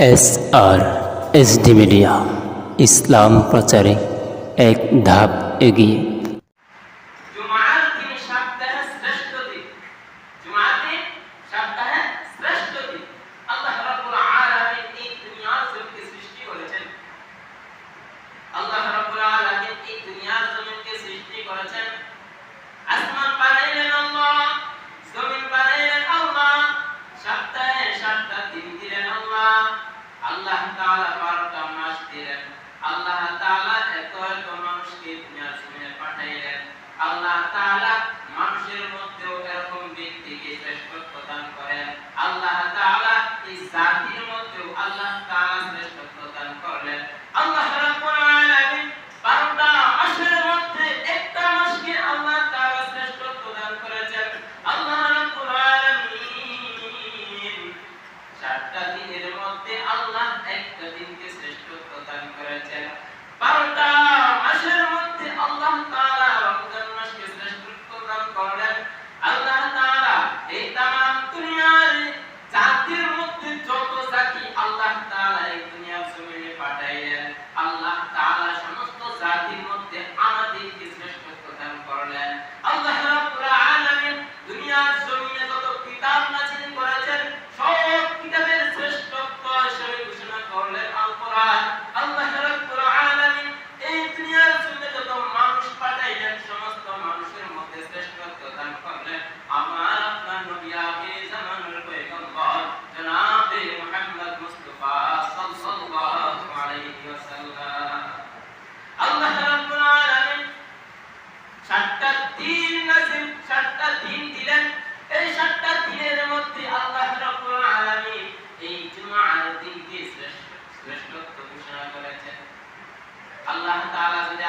SRSD media ইসলাম প্রচারে এক ধাপ এগিয়ে। জুমার দিন সপ্তাহের শ্রেষ্ঠ দিন, জুমার দিন সপ্তাহের শ্রেষ্ঠ দিন। আল্লাহ রাব্বুল আলামিন এই দুনিয়ার জমিনকে সৃষ্টি করেছেন। আল্লাহ রাব্বুল আলামিন এই দুনিয়ার জমিনকে সৃষ্টি করেছেন। আসমান বানাইলেন আল্লাহ, জমিন বানাইলেন আল্লাহ, সপ্তাহে 7টা দিন দিলেন আল্লাহ। আল্লাহ তাআলা 12টা মাস দিলেন। আল্লাহ তাআলা এত মানুষকে দুনিয়ার জমিনে পাঠাইলেন। আল্লাহ তাআলা মানুষের মধ্যেও এরকম ব্যক্তিকে শ্রেষ্ঠত্ব দান করেন। আল্লাহ তাআলা এই জাতির মধ্যেও আল্লাহ তাআলা শ্রেষ্ঠত্ব দান করলেন। আল্লাহ রাব্বুল আলামিন 12টা মাসের মধ্যে একটা মাসকে আল্লাহ তাআলা শ্রেষ্ঠত্ব দান করেছেন। আল্লাহ রাব্বুল আলামিন 7টা দিনের মধ্যে আল্লাহ একটা দিনকে শ্রেষ্ঠত্ব দান করেছেন। 12টা মাসের মধ্যে আল্লাহ তাআলা রমজান মাসকে শ্রেষ্ঠত্ব দান করলেন। আল্লাহ তাআলা এই তামাম দুনিয়ার জাতির মধ্যে যত জাতি আল্লাহ তাআলা এই দুনিয়ার জমিনে পাঠাইলেন। আল্লাহ তাআলা সমস্ত জাতির মধ্যে আমাদেরকে শ্রেষ্ঠত্ব দান করলেন। আল্লাহ রাব্বুল আলামিন দুনিয়ার জমিনে যত কিতাব নাযিল করেছেন সব কিতাবের শ্রেষ্ঠত্ব হিসেবে ঘোষণা করলেন আল কোরআন। আল্লাহ রাব্বুল আলামিন এই দুনিয়ার জমিনে যত মানুষ পাঠাইলেন সমস্ত মানুষের মধ্যে শ্রেষ্ঠত্ব দান করলেন আমার আপনার নবী আখির জামানের পয়গম্বর জনাবে মুহাম্মদ মুস্তাফা সাল্লাল্লাহু আলাইহি ওয়াসাল্লাম। আল্লাহ রাব্বুল আলামিন 7টা দিন নাযিল, 7টা দিন দিলেন। এই 7টা দিনের মধ্যে আল্লাহ রাব্বুল আলামিন এই জুমার দিনকে শ্রেষ্ঠত্ব ঘোষণা করেছেন। আল্লাহ তাআলা যদি